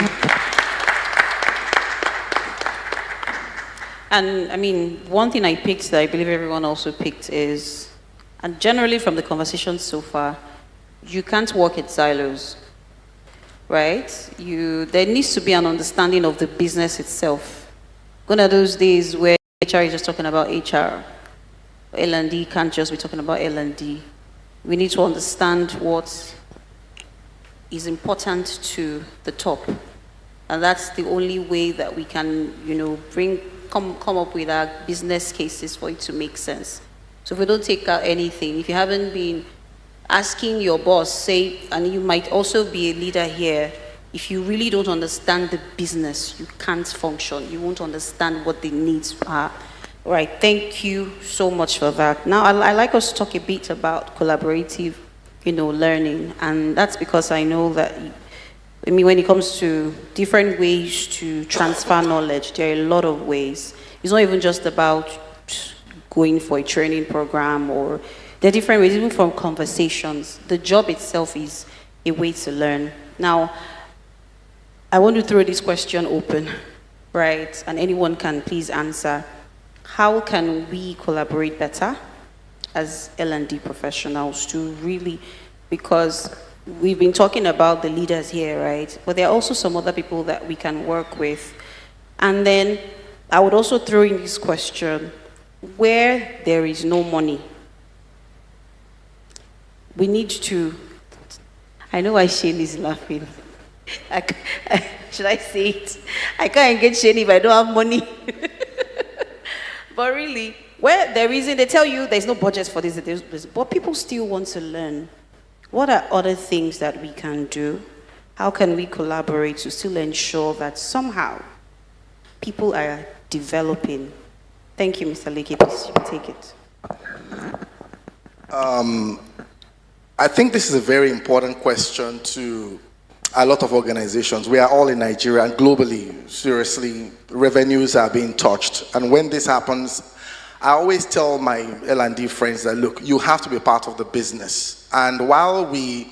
And I mean, one thing I picked that I believe everyone also picked is, and generally from the conversations so far, you can't work in silos, right? There needs to be an understanding of the business itself. Gone are those days where HR is just talking about HR. L&D can't just be talking about L&D. We need to understand what is important to the top. And that's the only way that we can, come up with our business cases for it to make sense. So if we don't take out anything, if you haven't been asking your boss, say, and you might also be a leader here, if you really don't understand the business, you can't function. You won't understand what the needs are. All right, thank you so much for that. Now, I'd like us to talk a bit about collaborative, learning. And that's because I know that, when it comes to different ways to transfer knowledge, there are a lot of ways. It's not even just about going for a training program, or there are different ways, even from conversations. The job itself is a way to learn. Now, I want to throw this question open, right? And anyone can please answer. How can we collaborate better as L&D professionals to really, because we've been talking about the leaders here, right? But there are also some other people that we can work with. And then I would also throw in this question, where there is no money, we need to, I know why Shane is laughing. Should I say it? I can't engage Shane if I don't have money. But really, where there isn't, they tell you there's no budget for this, but people still want to learn. What are other things that we can do? How can we collaborate to still ensure that somehow people are developing? Thank you, Mr. Leke. Please, you can take it. I think this is a very important question to a lot of organizations. We are all in Nigeria, and globally, seriously, revenues are being touched. And when this happens, I always tell my L&D friends that, look, you have to be part of the business. And while we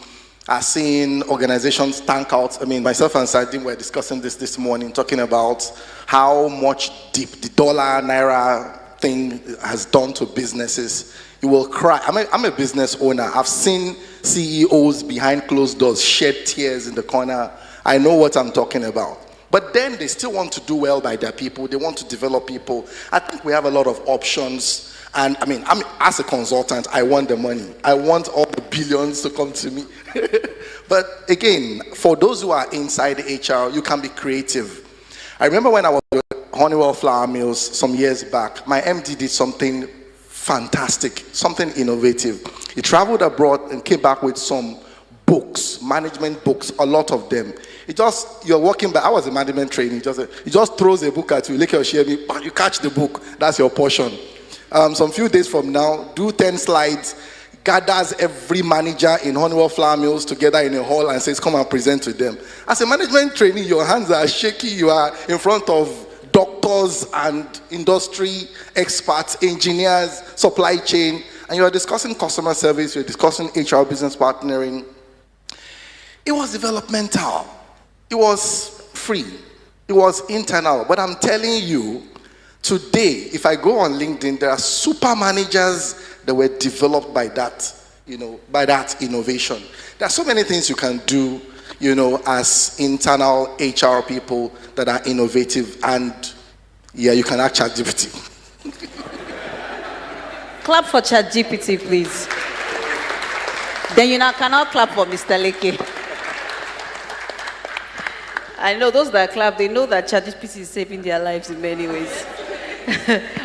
are seeing organizations tank out, myself and Sadim were discussing this morning, talking about how much deep the dollar, naira thing has done to businesses. You will cry. I'm a business owner. I've seen CEOs behind closed doors shed tears in the corner. I know what I'm talking about. But then they still want to do well by their people. They want to develop people. I think we have a lot of options. And as a consultant, I want the money. I want all the billions to come to me. But again, for those who are inside HR, you can be creative. I remember when I was at Honeywell Flour Mills some years back, my MD did something fantastic, something innovative. He traveled abroad and came back with some books, management books, a lot of them. You're walking back, I was a management trainee, he just throws a book at you, like you catch the book, that's your portion. Some few days from now, do 10 slides, gathers every manager in Honeywell Flour Mills together in a hall and says, come and present to them. As a management trainee, your hands are shaky, you are in front of doctors and industry experts, engineers, supply chain, and you are discussing customer service, you're discussing HR business partnering. It was developmental. It was free. It was internal. But I'm telling you, today, if I go on LinkedIn, there are super managers that were developed by that, by that innovation. There are so many things you can do, as internal HR people that are innovative, and yeah, you can ask ChatGPT. Clap for ChatGPT, please. Then you now cannot clap for Mr. Leke. I know those that clap, they know that ChatGPT is saving their lives in many ways.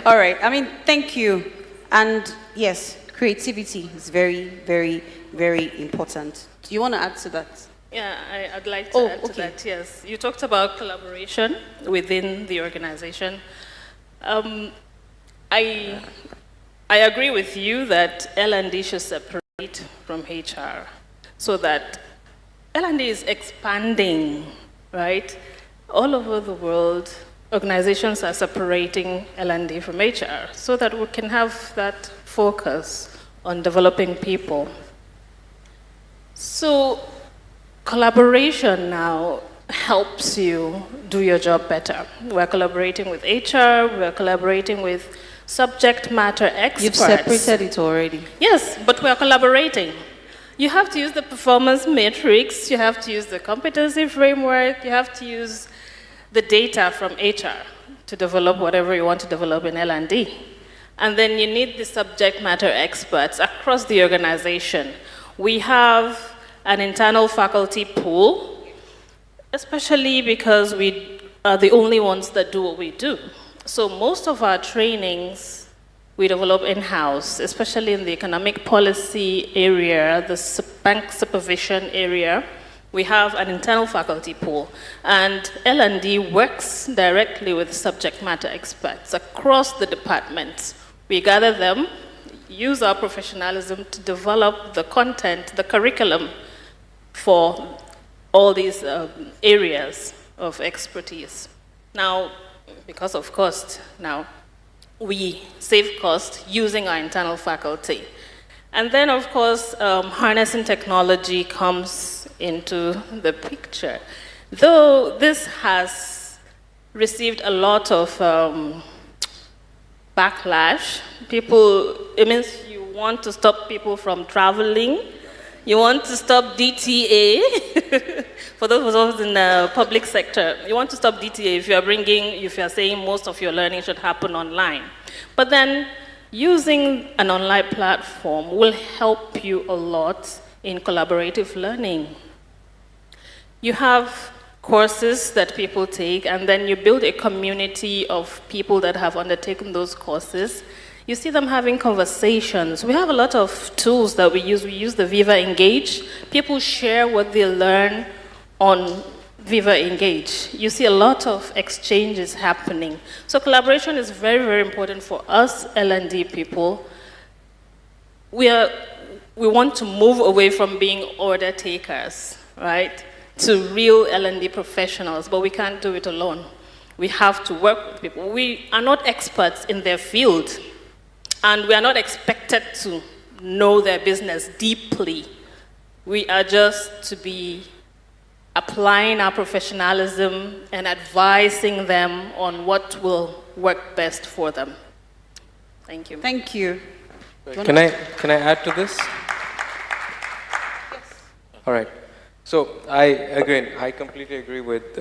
All right, thank you. And yes, creativity is very, very, very important. Do you want to add to that? Yeah, I'd like to add to that, yes. You talked about collaboration within the organization. I agree with you that L&D should separate from HR so that L&D is expanding, right? All over the world, organizations are separating L&D from HR so that we can have that focus on developing people. So collaboration now helps you do your job better. We're collaborating with HR, we're collaborating with subject matter experts. You've separated it already. Yes, but we're collaborating. You have to use the performance matrix, you have to use the competency framework, you have to use the data from HR to develop whatever you want to develop in L&D. And then you need the subject matter experts across the organization. We have an internal faculty pool, especially because we are the only ones that do what we do. So most of our trainings we develop in-house, especially in the economic policy area, the bank supervision area. We have an internal faculty pool, and L&D works directly with subject matter experts across the departments. We gather them, use our professionalism to develop the content, the curriculum for all these areas of expertise. Now, because of cost, now we save cost using our internal faculty. And then, of course, harnessing technology comes into the picture. Though this has received a lot of backlash, it means you want to stop people from traveling, you want to stop DTA, for those of us in the public sector, you want to stop DTA if you're saying most of your learning should happen online. But then using an online platform will help you a lot in collaborative learning. You have courses that people take, and then you build a community of people that have undertaken those courses. You see them having conversations. We have a lot of tools that we use. We use the Viva Engage. People share what they learn on Viva Engage. You see a lot of exchanges happening. So collaboration is very, very important for us L&D people. We want to move away from being order takers, right, to real L&D professionals, but we can't do it alone. We have to work with people. We are not experts in their field, and we are not expected to know their business deeply. We are just to be applying our professionalism and advising them on what will work best for them. Thank you. Thank you. Can I add to this? Yes. All right. So I completely agree with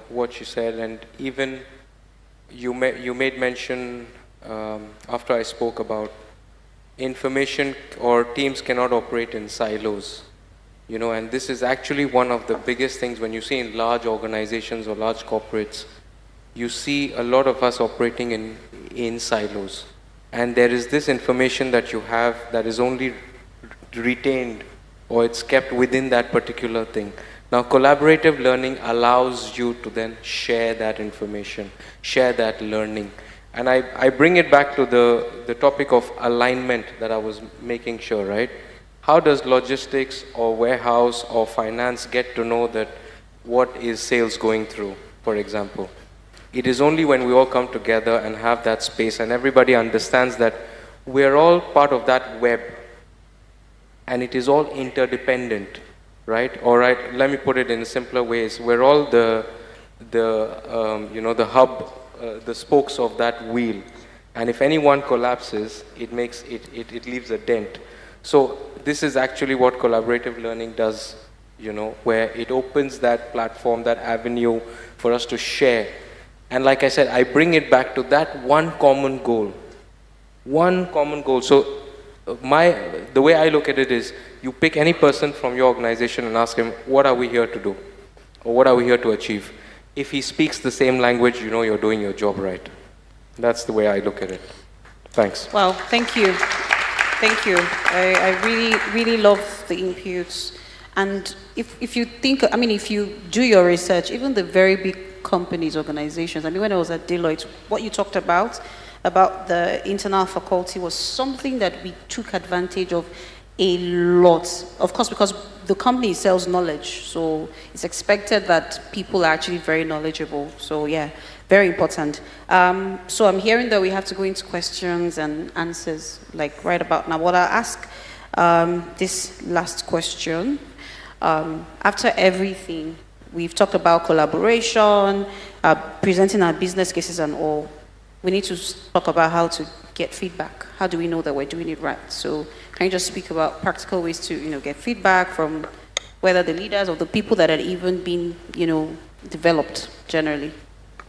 what you said, and even you made mention after I spoke about information or teams cannot operate in silos, you know, and this is actually one of the biggest things when you see in large organizations or large corporates. You see a lot of us operating in silos, and there is this information that you have that is only retained or it's kept within that particular thing. Now, collaborative learning allows you to then share that information, share that learning. And I bring it back to the topic of alignment that I was making sure, right? How does logistics or warehouse or finance get to know that what is sales going through, for example? It is only when we all come together and have that space and everybody understands that we're all part of that web and it is all interdependent, right? All right, let me put it in simpler ways. We're all the hub, the spokes of that wheel, and if any one collapses, it leaves a dent. So this is actually what collaborative learning does, you know, where it opens that platform, that avenue for us to share. And like I said, I bring it back to that one common goal. One common goal. So the way I look at it is, you pick any person from your organization and ask him, what are we here to do? Or what are we here to achieve? If he speaks the same language, you know you're doing your job right. That's the way I look at it. Thanks. Well, thank you. Thank you. I really, really love the inputs. And if you think, I mean, if you do your research, even the very big companies, organizations, I mean, when I was at Deloitte, what you talked about the internal faculty was something that we took advantage of a lot. Of course, because the company sells knowledge, so it's expected that people are actually very knowledgeable. So yeah, very important. So I'm hearing that we have to go into questions and answers, like right about now. What I'll ask this last question, after everything, we've talked about collaboration, presenting our business cases and all. We need to talk about how to get feedback. How do we know that we're doing it right? So Can you just speak about practical ways to, get feedback from whether the leaders or the people that had even been, developed generally?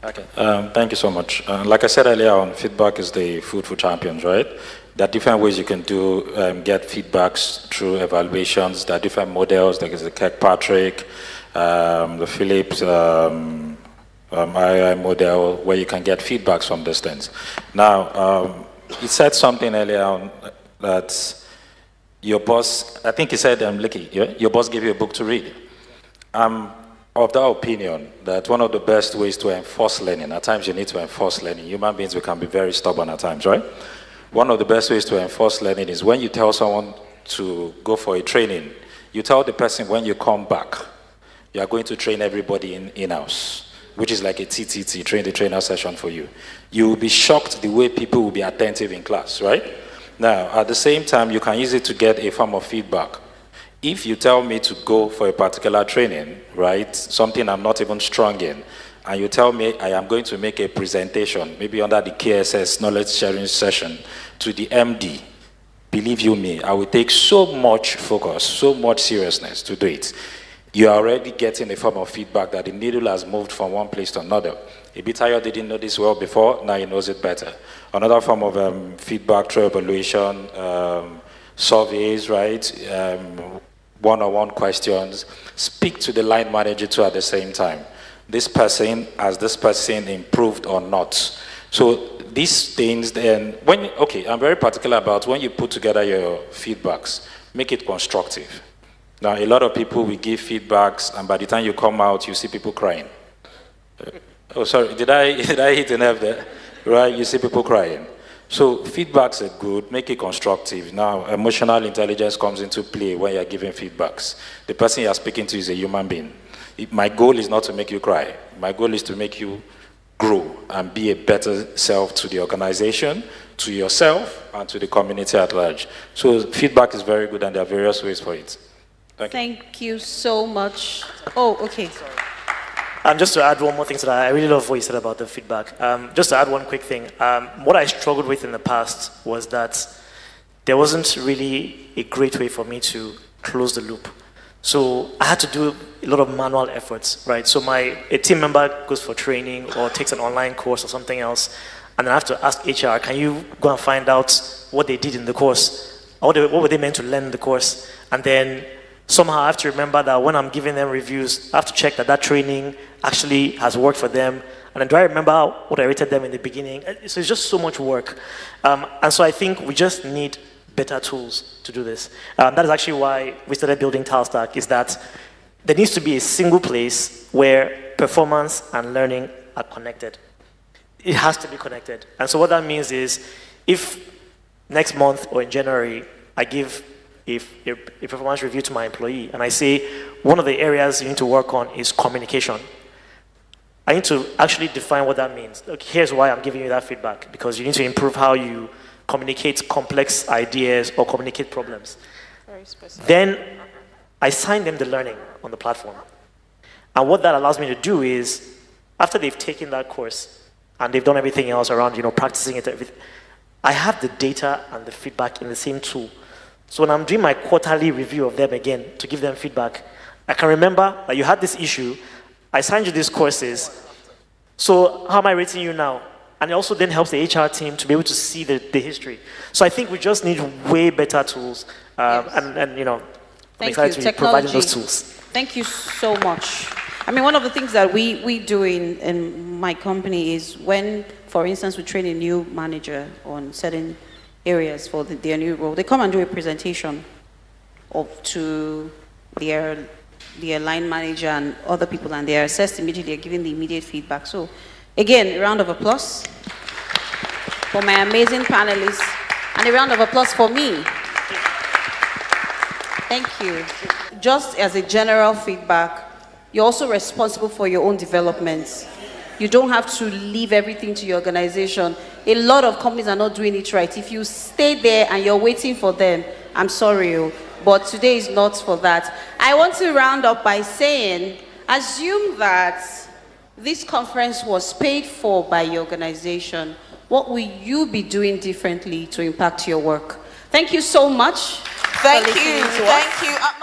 Okay, thank you so much. Like I said earlier on, feedback is the food for champions, right? There are different ways you can get feedbacks through evaluations. There are different models. There is the Kirkpatrick, the Phillips II model, where you can get feedbacks from these things. Now, he said something earlier on that your boss, I think he said, your boss gave you a book to read. I'm of that opinion that one of the best ways to enforce learning, at times you need to enforce learning. Human beings, we can be very stubborn at times, right? One of the best ways to enforce learning is when you tell someone to go for a training, you tell the person when you come back, you are going to train everybody in-house, which is like a TTT, train the trainer session for you. You will be shocked the way people will be attentive in class, right? Now, at the same time, you can use it to get a form of feedback. If you tell me to go for a particular training, right, something I'm not even strong in, and you tell me I am going to make a presentation, maybe under the KSS knowledge sharing session, to the MD, believe you me, I will take so much focus, so much seriousness to do it. You are already getting a form of feedback that the needle has moved from one place to another. Ibitayo didn't know this well before, now he knows it better. Another form of feedback through evaluation, surveys, right? One-on-one questions. Speak to the line manager too at the same time. Has this person improved or not? So these things, then, I'm very particular about when you put together your feedbacks, make it constructive. Now, a lot of people will give feedbacks, and by the time you come out, you see people crying. Oh, sorry, did I hit a nerve there? Right, you see people crying. So feedbacks are good, make it constructive. Now, emotional intelligence comes into play when you're giving feedbacks. The person you're speaking to is a human being. My goal is not to make you cry. My goal is to make you grow and be a better self to the organization, to yourself, and to the community at large. So feedback is very good, and there are various ways for it. Thank you so much. Oh, okay. Sorry. Just to add one more thing to that, I really love what you said about the feedback. Just to add one quick thing, what I struggled with in the past was that there wasn't really a great way for me to close the loop. So I had to do a lot of manual efforts, right? So a team member goes for training or takes an online course or something else, and then I have to ask HR, can you go and find out what they did in the course? What were they meant to learn in the course? And then somehow I have to remember that when I'm giving them reviews, I have to check that training actually has worked for them. And then do I remember what I rated them in the beginning? So it's just so much work. And so I think we just need better tools to do this. That is actually why we started building TileStack, is that there needs to be a single place where performance and learning are connected. It has to be connected. And so what that means is if next month or in January, I give a performance review to my employee and I say, one of the areas you need to work on is communication. I need to actually define what that means. Look, here's why I'm giving you that feedback, because you need to improve how you communicate complex ideas or communicate problems. Very specific. Then I assign them the learning on the platform. And what that allows me to do is, after they've taken that course and they've done everything else around, practicing it, I have the data and the feedback in the same tool. So when I'm doing my quarterly review of them again to give them feedback, I can remember that you had this issue, I assigned you these courses, so how am I rating you now? And it also then helps the HR team to be able to see the history. So I think we just need way better tools, yes. and I'm excited to be providing those tools. Thank you so much. I mean, one of the things that we do in my company is when, for instance, we train a new manager on certain areas for their new role, they come and do a presentation to their line manager and other people, and they are assessed immediately, they're giving the immediate feedback. So again, a round of applause for my amazing panelists, and a round of applause for me. Thank you. Just as a general feedback, you're also responsible for your own development. You don't have to leave everything to your organization. A lot of companies are not doing it right. If you stay there and you're waiting for them, I'm sorry, but today is not for that. I want to round up by saying, assume that this conference was paid for by your organization. What will you be doing differently to impact your work? Thank you so much. Thank you. Thank you.